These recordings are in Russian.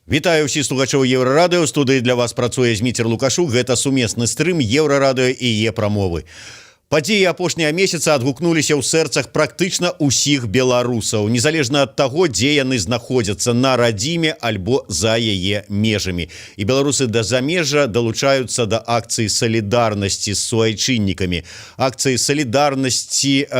Вітаю ўсіх слухачоў Еўрарадыё. У студыі для вас працуе Зміцер Лукашук. Гэта сумесны стрым Еўрарадыё і Е-прамовы. Падзеі апошняга месяца адгукнуліся ў сэрцах практычна ўсіх беларусаў, незалежна ад таго, дзе яны знаходзяцца, на радзіме альбо за яе межамі. І беларусы да замежжа далучаюцца да акцыі салідарнасці з суайчыннікамі. Акцыі салідарнасці,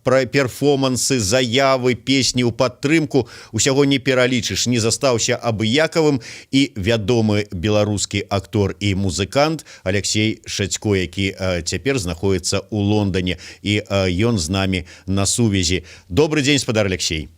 пра перформансы, заявы, песні ў падтрымку усяго не пералічыш. Не застаўся абыякавым і вядомы беларускі актор і музыкант Алексей Шацько, які цяпер знаходіцца ў Лондоне, і ён з намі на сувязі. Добрый день, спадар Алексей.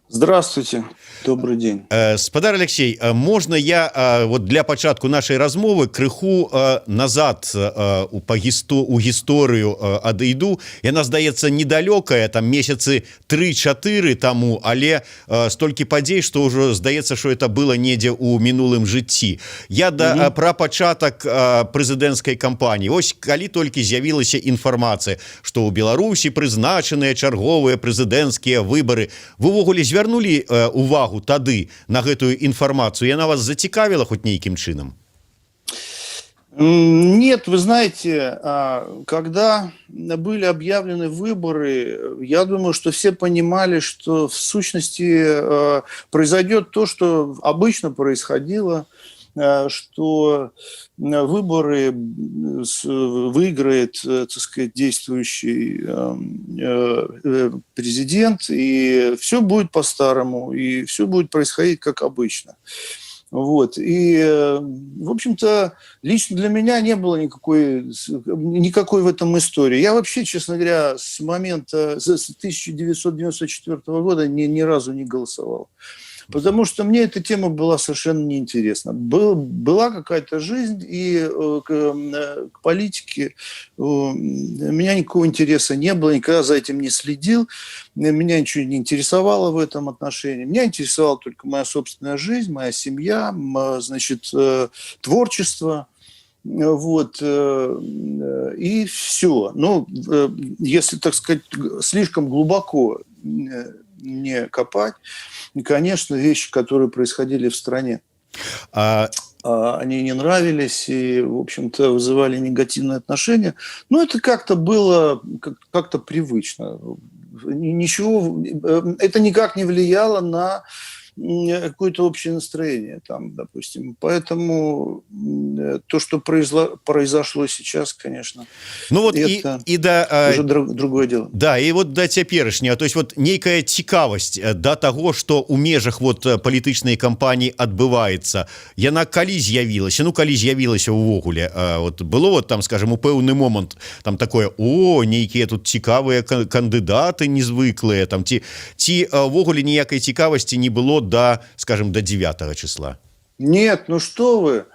Здравствуйте, добрый день. Спадар Алексей, можна я вот для пачатку нашай размовы крыху назад у гісторыю адыйду. Яна, здаецца, недалёкая, там месяцы 3-4 таму, але столькі падзей, што ўжо здаецца, што это было недзе ў мінулым жыцці. Я пра пачатак прэзідэнцкай кампаніі. Вось калі толькі з'явілася інфармацыя, што ў Беларусі прызначаныя чарговыя прэзідэнцкія выбары, вы ўвогуле звярнулі увагу тады на гэтую информацию? Яна вас зацікавила хоть нейким чином? Нет, вы знаете, когда были объявлены выборы, я думаю, что все понимали, что в сущности произойдет то, что обычно происходило, что выборы выиграет, так сказать, действующий президент, и все будет по-старому, и все будет происходить как обычно. Вот. И, в общем-то, лично для меня не было никакой в этом истории. Я вообще, честно говоря, с 1994 года ни разу не голосовал. Потому что мне эта тема была совершенно неинтересна. Была какая-то жизнь, и к политике у меня никакого интереса не было, никогда за этим не следил, меня ничего не интересовало в этом отношении. Меня интересовала только моя собственная жизнь, моя семья, значит, творчество. Вот, и все. Ну, если, так сказать, слишком глубоко не копать, конечно, вещи, которые происходили в стране, они не нравились и, в общем-то, вызывали негативные отношения. Но это как-то было как-то привычно. Ничего, это никак не влияло на какое-то общее настроение там, допустим. Поэтому то, что произошло сейчас, конечно, ну вот это уже другое дело. Да, и вот до цяперашняга, то есть вот нейкая цікавасць да таго, што ў межах вот палітычнай кампаніі адбываецца, яна калі з'явілася? Ну, калі з'явілася ўвогуле? Вот было вот там, скажем, у пэўны момант там такое: о, нейкія тут цікавыя кандыдаты незвыклыя, там ці ўвогуле ніякай цікавасці не было до, скажем, до 9 числа? Нет, ну что вы,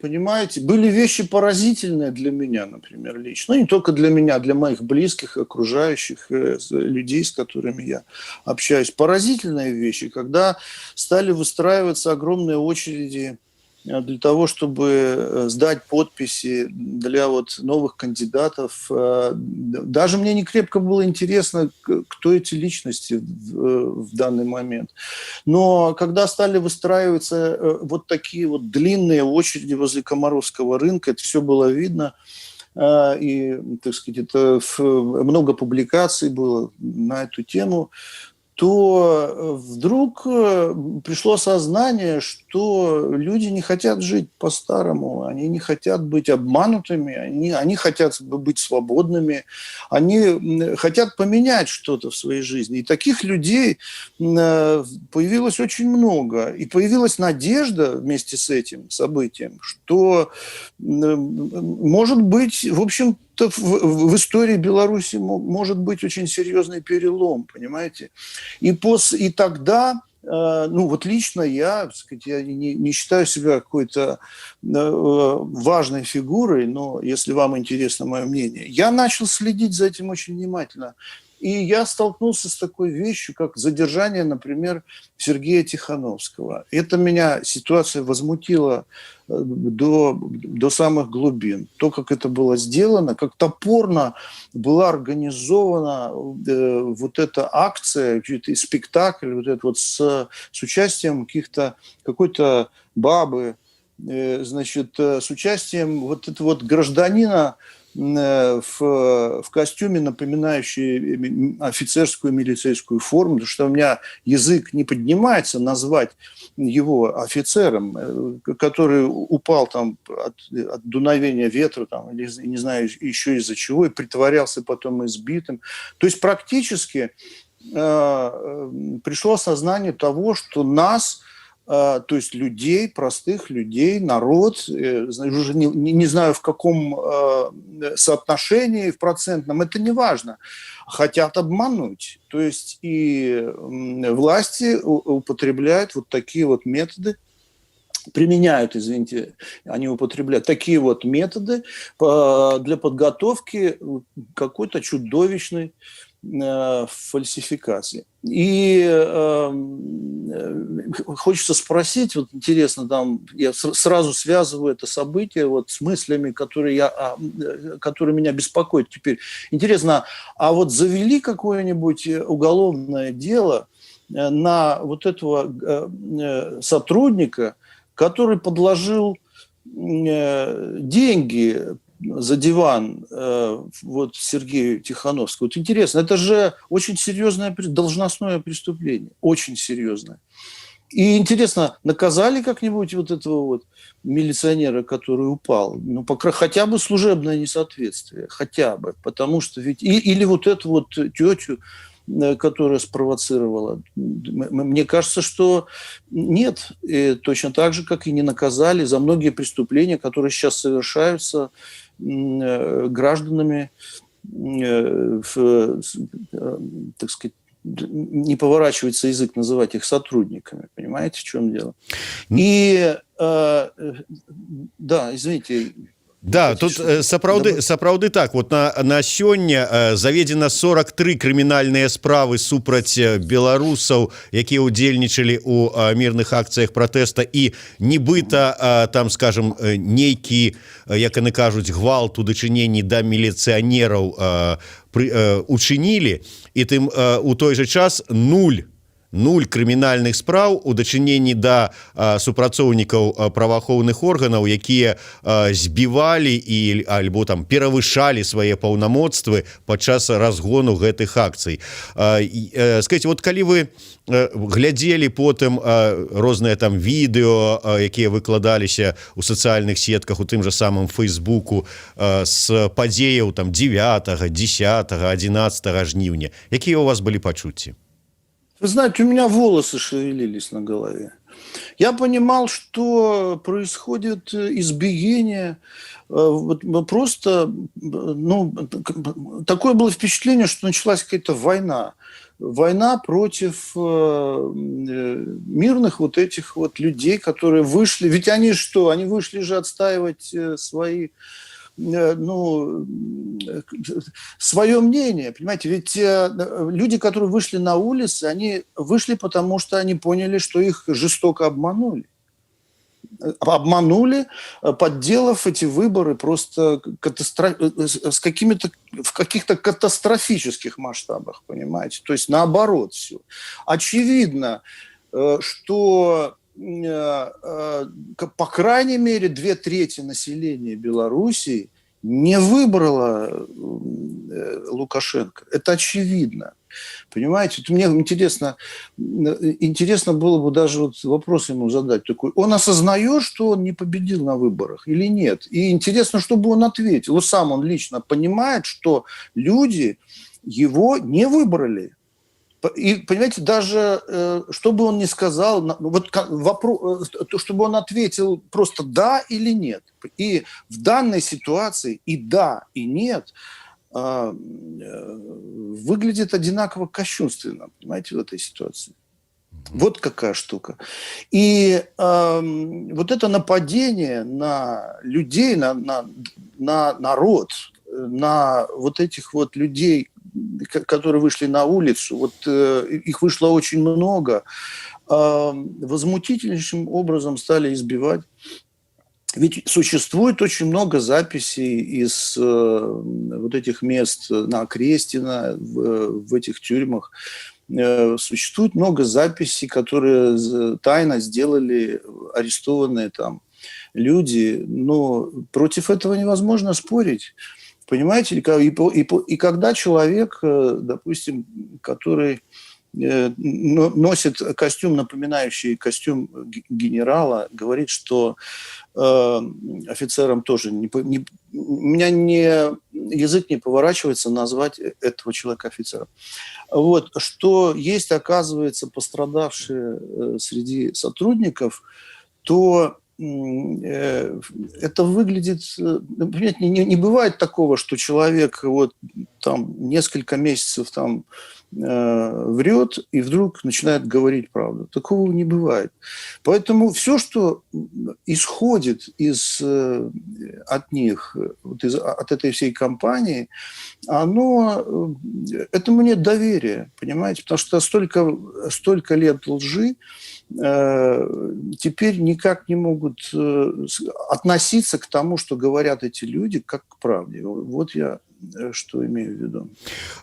понимаете, были вещи поразительные для меня, например, лично. Ну, не только для меня, для моих близких, окружающих, людей, с которыми я общаюсь. Поразительные вещи, когда стали выстраиваться огромные очереди для того, чтобы сдать подписи для вот новых кандидатов. Даже мне не крепко было интересно, кто эти личности в данный момент. Но когда стали выстраиваться вот такие вот длинные очереди возле Комаровского рынка, это все было видно. И, так сказать, это много публикаций было на эту тему, то вдруг пришло осознание, что люди не хотят жить по-старому, они не хотят быть обманутыми, они хотят быть свободными, они хотят поменять что-то в своей жизни. И таких людей появилось очень много. И появилась надежда вместе с этим событием, что, может быть, в общем, в истории Беларуси может быть очень серьезный перелом, понимаете? И тогда, ну вот лично я, так сказать, я не считаю себя какой-то важной фигурой, но если вам интересно мое мнение, я начал следить за этим очень внимательно. И я столкнулся с такой вещью, как задержание, например, Сергея Тихановского. Это меня ситуация возмутила до самых глубин. То, как это было сделано, как топорно была организована вот эта акция, спектакль, вот этот вот с участием какой-то бабы, значит, с участием вот этого вот гражданина в костюме, напоминающий офицерскую милицейскую форму, потому что у меня язык не поднимается назвать его офицером, который упал там от дуновения ветра, там, или не знаю еще из-за чего, и притворялся потом избитым. То есть практически пришло осознание того, что нас, то есть людей, простых людей, народ, уже не знаю в каком соотношении, в процентном, это не важно, хотят обмануть. То есть и власти употребляют вот такие вот методы, применяют, извините, они употребляют такие вот методы для подготовки какой-то чудовищной фальсификации. И хочется спросить, вот интересно, там, я сразу связываю это событие вот с мыслями, которые меня беспокоят теперь. Интересно, а вот завели какое-нибудь уголовное дело на вот этого сотрудника, который подложил деньги за диван вот Сергею Тихановскому. Вот интересно, это же очень серьезное должностное преступление, очень серьезное. И интересно, наказали как-нибудь вот этого вот милиционера, который упал? Ну, хотя бы служебное несоответствие, хотя бы, потому что ведь... Или вот эту вот тетю, которая спровоцировала. Мне кажется, что нет. И точно так же, как и не наказали за многие преступления, которые сейчас совершаются гражданами, так сказать, не поворачивается язык называть их сотрудниками. Понимаете, в чем дело? И, да, извините... Да, тут сапраўды так, вот на сёння заведена 43 крымінальныя справы супраць беларусаў, якія ўдзельнічалі ў мірных акцыях пратэста, і нібыта там, скажем, нейкі, як яны кажуць, гвалт у дачыненні да міліцыянераў учынілі, і тым у той жа час нуль крымінальных спраў у дачыненні да супрацоўнікаў праваахоўных органаў, якія збівалі альбо там перавышалі свае паўнамоцтвы падчас разгону гэтых акцый. Скажите, вот калі вы глядзелі потым розныя там відэо, якія выкладаліся ў сацыяльных сетках, у тым жа самым Фейсбуку з падзеяў там 9, 10, 11 жніўня, якія у вас былі пачуцці? Вы знаете, у меня волосы шевелились на голове. Я понимал, что происходит избиение. Просто, такое было впечатление, что началась какая-то война. Война против мирных вот этих вот людей, которые вышли. Ведь они что? Они вышли же отстаивать свои... свое мнение, понимаете, ведь люди, которые вышли на улицы, они вышли потому, что они поняли, что их жестоко обманули. Обманули, подделав эти выборы просто в каких-то катастрофических масштабах, понимаете, то есть наоборот все. Очевидно, что по крайней мере 2/3 населения Белоруссии не выбрало Лукашенко. Это очевидно. Понимаете? Мне интересно было бы даже вот вопрос ему задать такой. Он осознает, что он не победил на выборах или нет? И интересно, чтобы он ответил. Вот сам он лично понимает, что люди его не выбрали. И, понимаете, даже что бы он ни сказал, вот вопрос, чтобы он ответил просто да или нет. И в данной ситуации и да, и нет выглядит одинаково кощунственно, понимаете, в этой ситуации. Вот какая штука. И вот это нападение на людей, на народ, на вот этих вот людей, которые вышли на улицу, вот их вышло очень много, возмутительнейшим образом стали избивать. Ведь существует очень много записей из вот этих мест на Крестина, в этих тюрьмах. Существует много записей, которые тайно сделали арестованные там люди, но против этого невозможно спорить. Понимаете? И когда человек, допустим, который носит костюм, напоминающий костюм генерала, говорит, что офицерам тоже у меня язык не поворачивается назвать этого человека офицером. Вот, что есть, оказывается, пострадавшие среди сотрудников, то это выглядит... Понимаете, не бывает такого, что человек вот там несколько месяцев там врет и вдруг начинает говорить правду. Такого не бывает. Поэтому все, что исходит от них, от этой всей кампании, этому нет доверия, понимаете? Потому что столько лет лжи, теперь никак не могут относиться к тому, что говорят эти люди, как к правде. Вот я что имею в виду.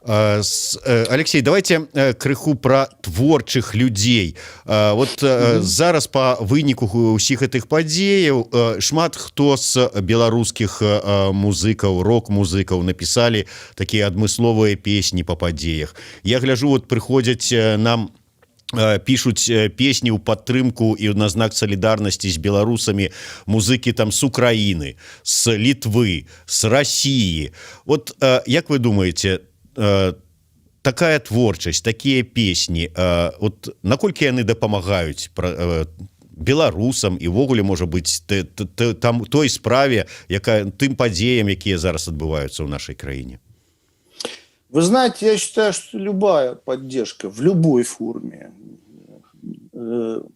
Алексей, давайте крыху про творчых людзей. Вот зараз па выніку ўсіх гэтых падзеяў шмат хто з беларускіх музыкаў, рок-музыкаў напісалі такія адмысловыя песні па падзеях. Я гляджу, вот прыходзяць нам, пишуць песні ў падтрымку і на знак салідарнасці з беларусамі музыкі там з Украіны, з Літвы, з Расіі. Вот як вы думаеце, такая творчасць, такія песні, вот наколькі яны дапамагаюць беларусам і ввогуле, можа быць, там той справе, тым падзеям, якія зараз адбываюцца ў нашай краіне? Вы знаете, я считаю, что любая поддержка в любой форме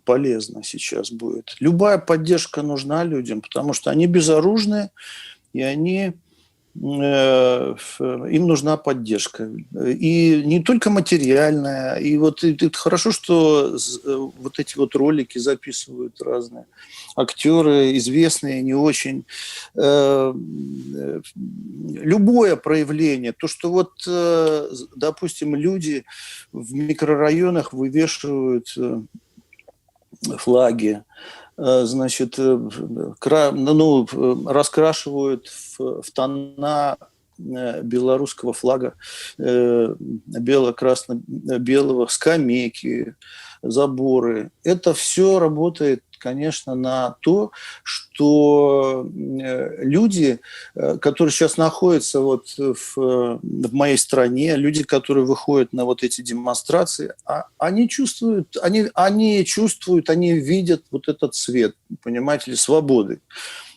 полезна сейчас будет. Любая поддержка нужна людям, потому что они безоружны, и им нужна поддержка. И не только материальная. И вот это хорошо, что вот эти вот ролики записывают разные актеры, известные, не очень. Любое проявление, то, что вот, допустим, люди в микрорайонах вывешивают флаги, значит, раскрашивают в тона белорусского флага, бело-красно-белого, скамейки, заборы. Это все работает, конечно, на то, что люди, которые сейчас находятся вот в моей стране, люди, которые выходят на вот эти демонстрации, они чувствуют, они видят вот этот цвет, понимаете ли, свободы,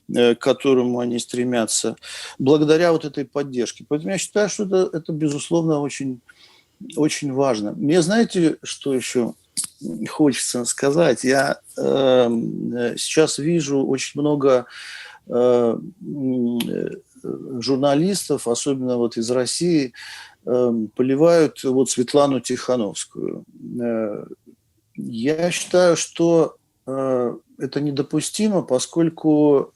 к которому они стремятся, благодаря вот этой поддержке. Поэтому я считаю, что это безусловно, очень, очень важно. Мне, знаете, что еще хочется сказать? Я сейчас вижу очень много журналистов, особенно вот из России, поливают вот Светлану Тихановскую. Я считаю, что это недопустимо, поскольку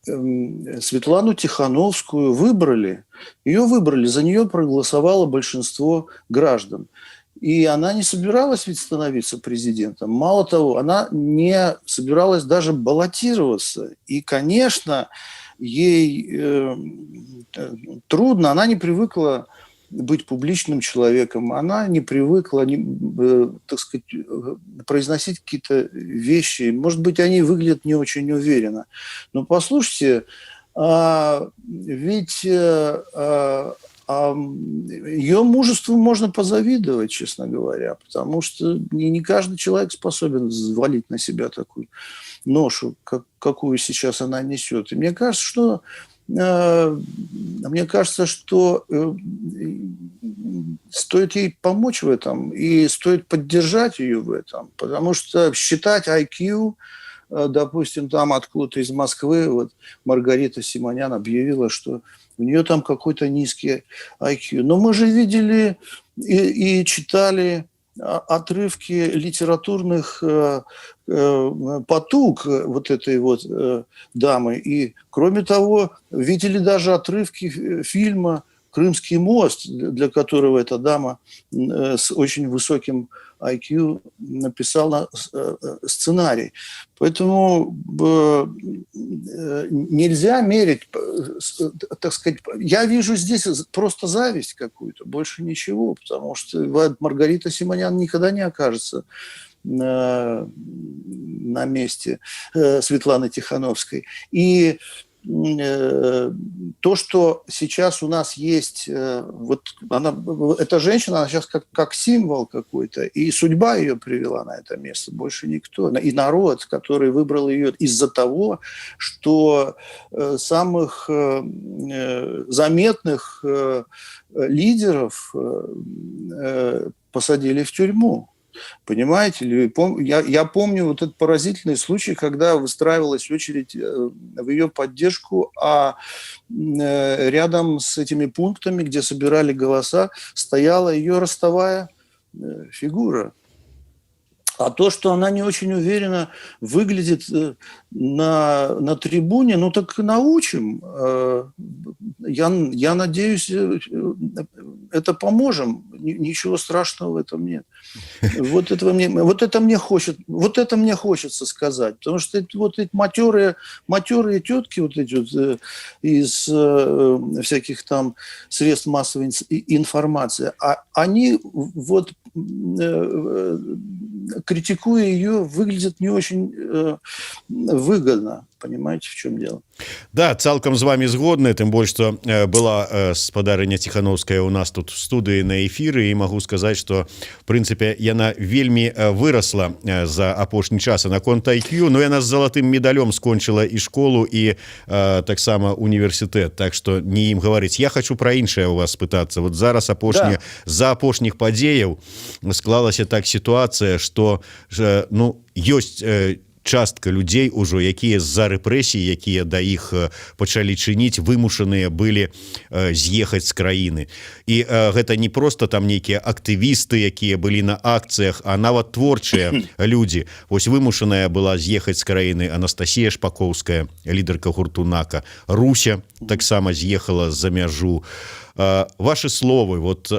Светлану Тихановскую выбрали, за нее проголосовало большинство граждан. И она не собиралась ведь становиться президентом. Мало того, она не собиралась даже баллотироваться. И, конечно, ей трудно, она не привыкла быть публичным человеком, она не привыкла, так сказать, произносить какие-то вещи. Может быть, они выглядят не очень уверенно. Но послушайте, ведь ее мужеству можно позавидовать, честно говоря, потому что не каждый человек способен взвалить на себя такую ношу, какую сейчас она несет. И мне кажется, что стоит ей помочь в этом и стоит поддержать ее в этом, потому что считать IQ допустим, там откуда-то из Москвы вот Маргарита Симонян объявила, что у нее там какой-то низкий IQ. Но мы же видели и читали отрывки литературных потуг вот этой вот дамы. И, кроме того, видели даже отрывки фильма «Крымский мост», для которого эта дама с очень высоким IQ написала сценарий. Поэтому нельзя мерить, так сказать, я вижу здесь просто зависть какую-то, больше ничего, потому что Маргарита Симонян никогда не окажется на месте Светланы Тихановской. И то, что сейчас у нас есть, вот она, эта женщина, она сейчас как символ какой-то, и судьба ее привела на это место, больше никто. И народ, который выбрал ее из-за того, что самых заметных лидеров посадили в тюрьму. Понимаете ли? Я помню вот этот поразительный случай, когда выстраивалась очередь в ее поддержку, а рядом с этими пунктами, где собирали голоса, стояла ее ростовая фигура. А то, что она не очень уверенно выглядит на трибуне, ну так научим. Я надеюсь, это поможем. Ничего страшного в этом нет. Вот это мне хочется сказать. Потому что вот эти матерые тетки, вот эти вот из всяких там средств массовой информации, они вот критикуя ее, выглядит не очень выгодно. Понимаете, в чем дело? Да, цалкам з вами згодны, тым больш што была спадарыня Ціхановская у нас тут в студыі на эфіры, і магу сказаць, што в прынцыпе яна вельмі вырасла за апошні час наконт IQ, но яна з залатым медалём скончыла і школу, і таксама універсітэт, так што не ім гаварыць. Я хочу пра іншае у вас спытацца. Вот зараз за апошніх падзеяў склалася так сітуацыя, што ну ёсць частка людзей ужо, якія з-за рэпрэсій, якія да іх пачалі чыніць, вымушаныя былі з'ехаць з краіны. І гэта не проста там нейкія актывісты, якія былі на акцыях, а нават творчыя людзі. Вось вымушаная была з'ехаць з краіны Анастасія Шпакоўская, лідарка гурту «Нака». Руся таксама з'ехала з-за мяжу. Ваши словы, вот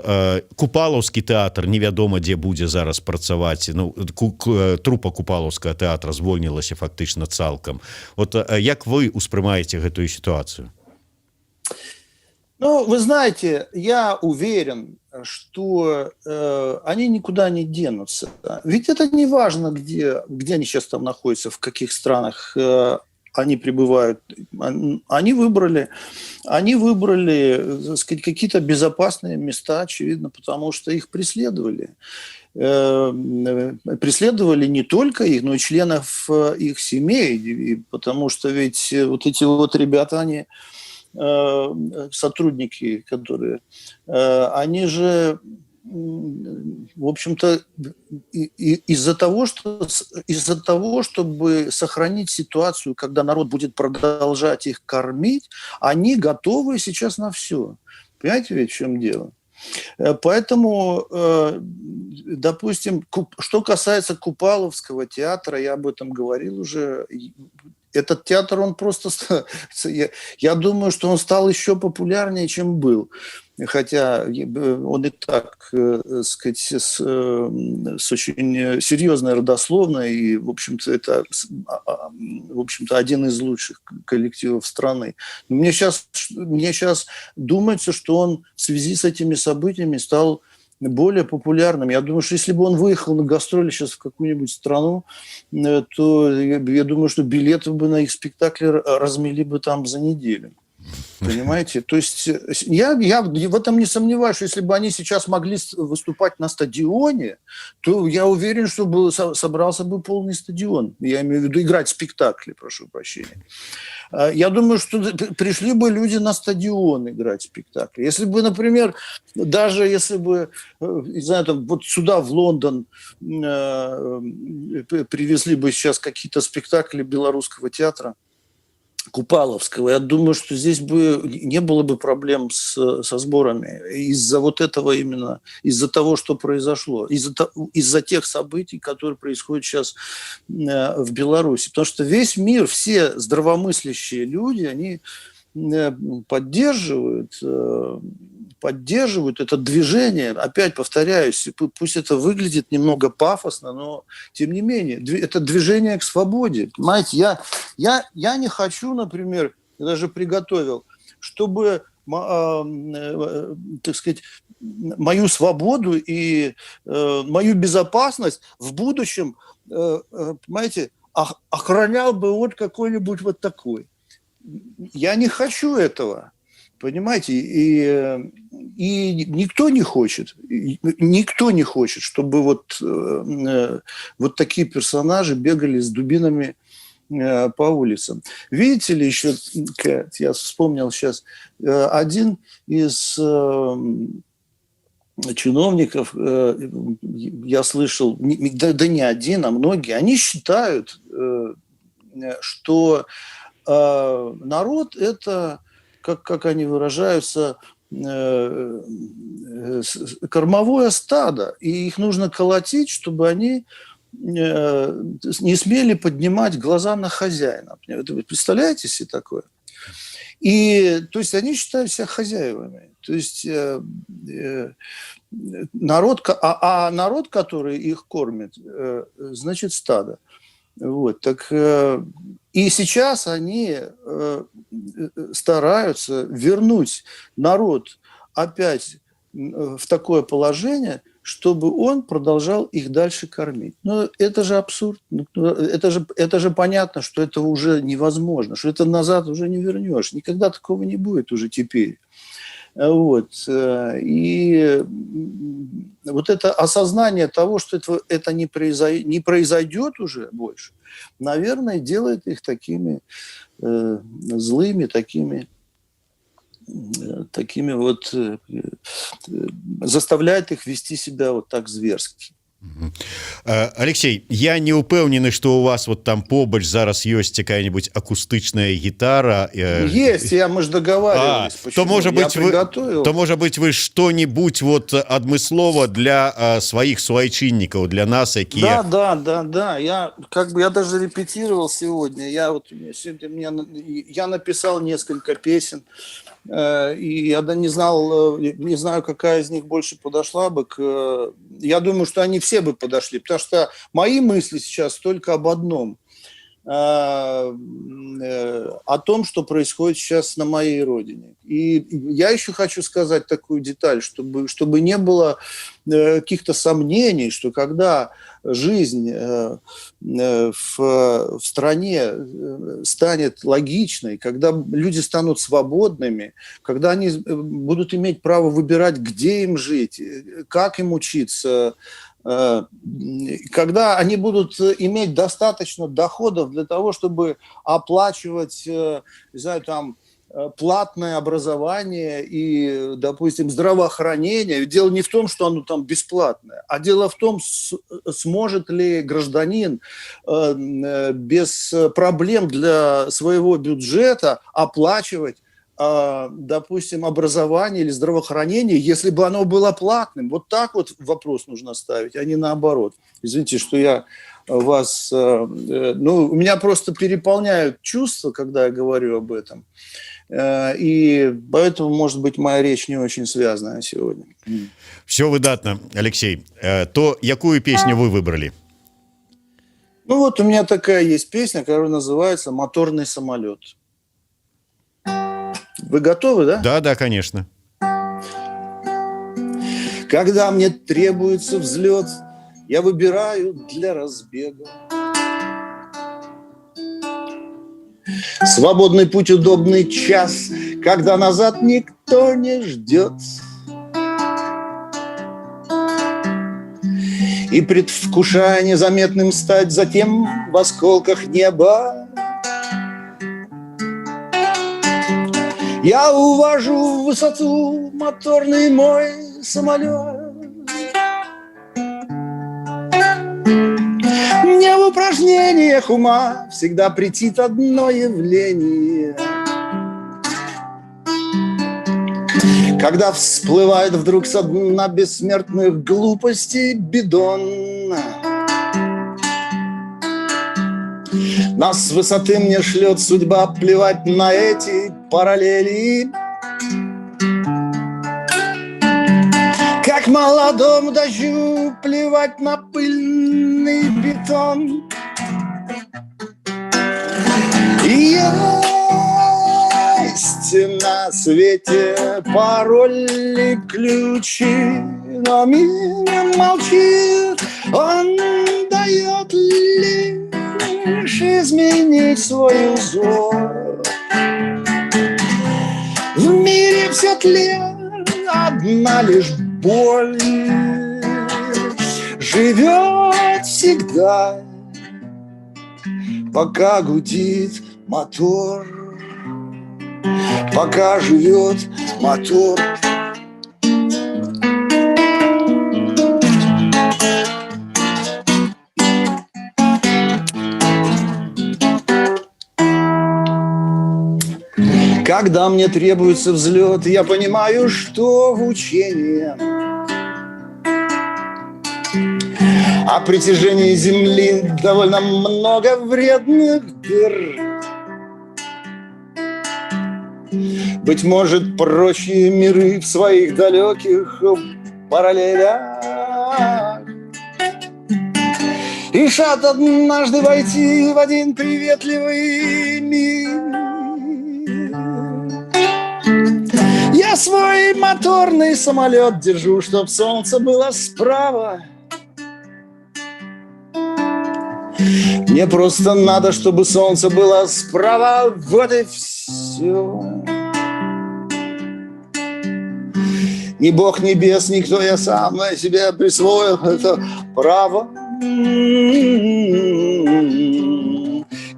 Купалаўскі тэатр невядома дзе будзе зараз працаваць, ну, трупа Купалаўскага тэатра звольнілася фактычна цалкам. Вот як вы успрымаеце гэтую ситуацию? Ну, вы знаете, я уверен, что они никуда не денутся. Ведь это не важно, где они сейчас там находятся, в каких странах они пребывают. Они выбрали, так сказать, какие-то безопасные места, очевидно, потому что их преследовали. Преследовали не только их, но и членов их семей, потому что ведь вот эти вот ребята, они сотрудники, которые, они же, в общем-то, из-за того, чтобы сохранить ситуацию, когда народ будет продолжать их кормить, они готовы сейчас на все. Понимаете, ведь в чем дело? Поэтому, допустим, что касается Купаловского театра, я об этом говорил уже. Этот театр, он просто, я думаю, что он стал еще популярнее, чем был. Хотя он и так, сказать, с очень серьезной родословной, и, в общем-то, это, один из лучших коллективов страны. Но мне сейчас думается, что он в связи с этими событиями стал более популярным. Я думаю, что если бы он выехал на гастроли сейчас в какую-нибудь страну, то я думаю, что билеты бы на их спектакли размели бы там за неделю. Понимаете? То есть я в этом не сомневаюсь, что если бы они сейчас могли выступать на стадионе, то я уверен, что собрался бы полный стадион. Я имею в виду играть спектакли, прошу прощения. Я думаю, что пришли бы люди на стадион играть спектакли. Если бы, например, даже если бы, не знаю, там, вот сюда, в Лондон, привезли бы сейчас какие-то спектакли белорусского театра, Купаловского, я думаю, что здесь бы не было бы проблем со сборами из-за вот этого именно, из-за того, что произошло, из-за тех событий, которые происходят сейчас в Беларуси. Потому что весь мир, все здравомыслящие люди, они поддерживают это движение. Опять повторяюсь, пусть это выглядит немного пафосно, но тем не менее, это движение к свободе. Понимаете, я не хочу, например, я даже приготовил, чтобы, так сказать, мою свободу и мою безопасность в будущем, понимаете, охранял бы вот какой-нибудь вот такой. Я не хочу этого. Понимаете, и никто не хочет, чтобы вот такие персонажи бегали с дубинами по улицам. Видите ли, еще, я вспомнил сейчас, один из чиновников, я слышал, да не один, а многие, они считают, что народ – это, как они выражаются, кормовое стадо, и их нужно колотить, чтобы они не смели поднимать глаза на хозяина. Вы представляете себе такое? И, то есть, они считают себя хозяевами. То есть, народ, народ, который их кормит, значит, стадо. Вот, так и сейчас они стараются вернуть народ опять в такое положение, чтобы он продолжал их дальше кормить. Но это же абсурд. Это же понятно, что это уже невозможно, что это назад уже не вернешь. Никогда такого не будет уже теперь. Вот. И вот это осознание того, что это не произойдет уже больше, наверное, делает их такими злыми, такими вот, заставляет их вести себя вот так зверски. Алексей, я не упэўнены, что у вас вот там побач зараз ёсць какая-нибудь акустычная гитара. Есть, мы же договаривались. То может быть вы что-нибудь вот адмыслова для своих суайчыннікаў, для нас, якія... Да. Я даже репетировал сегодня. Я написал несколько песен. И я не знаю, какая из них больше подошла бы я думаю, что они все бы подошли, потому что мои мысли сейчас только об одном, о том, что происходит сейчас на моей родине. И я еще хочу сказать такую деталь, чтобы не было каких-то сомнений, что когда жизнь в стране станет логичной, когда люди станут свободными, когда они будут иметь право выбирать, где им жить, как им учиться, когда они будут иметь достаточно доходов для того, чтобы оплачивать, не знаю, там, платное образование и, допустим, здравоохранение. Дело не в том, что оно там бесплатное, а дело в том, сможет ли гражданин без проблем для своего бюджета оплачивать, допустим, образование или здравоохранение, если бы оно было платным. Вот так вот вопрос нужно ставить, а не наоборот. Извините, что я вас... у меня просто переполняют чувства, когда я говорю об этом. И поэтому, может быть, моя речь не очень связанная сегодня. Все выдатно, Алексей. То якую песню вы выбрали? Ну вот у меня такая есть песня, которая называется «Моторный самолет». Вы готовы, да? Да, конечно. Когда мне требуется взлет, я выбираю для разбега Свободный путь, удобный час, когда назад никто не ждет. И предвкушая незаметным стать затем в осколках неба, я увожу в высоту моторный мой самолет. Мне в упражнениях ума всегда претит одно явление. Когда всплывает вдруг со дна бессмертных глупостей бидон. Нас с высоты мне шлет судьба, плевать на эти параллели. Как молодому дождю плевать на пыльный бетон. Есть на свете пароль и ключи, но мир молчит, он дает лишь изменить свой узор. В мире все тлен, одна лишь боль живет всегда, пока гудит мотор, пока живет мотор. Когда мне требуется взлет, я понимаю, что в учении о притяжении Земли довольно много вредных дыр. Быть может, прочие миры в своих далеких параллелях решат однажды войти в один приветливый мир. Я свой моторный самолет держу, чтоб солнце было справа. Мне просто надо, чтобы солнце было справа. Вот и все. Ни бог, ни бес, никто, я сам себе присвоил это право.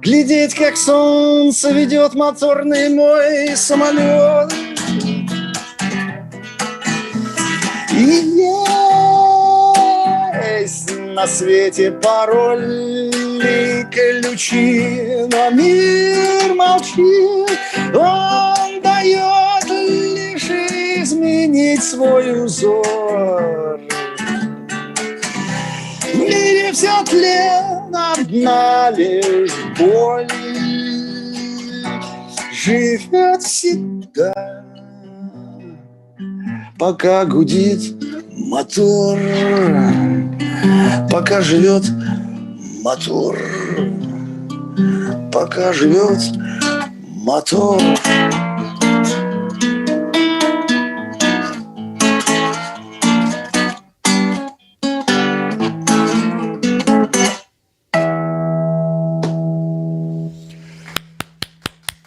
Глядеть, как солнце ведет моторный мой самолет. И есть на свете пароль и ключи, но мир молчит, он дает лишь изменить свой узор. В мире все тлен, одна лишь боль живет всегда, пока гудит мотор, пока живет мотор, пока живет мотор.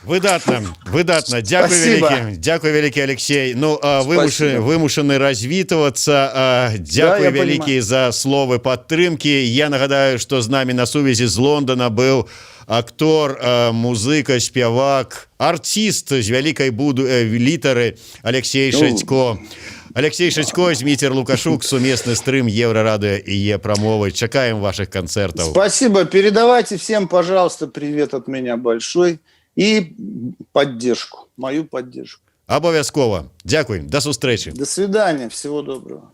Выдатна. Дякую вялікі, Алексей. Ну, вымушаны развітвацца. Дякую вялікі за словы падтрымкі. Я нагадаю, што з намі на сувязі з Лондона быў актор, музыка, спявак, артист з вялікай літары Алексей Шацько. Алексей Шацько, Зміцер Лукашук, сумесны стрым Еврорадио и Е-промовы. Чакаем ваших концертов. Спасибо. Передавайте всем, пожалуйста, привет от меня большой. И поддержку, мою поддержку. Обовязково. Дякую. До сустрэчы. До свидания. Всего доброго.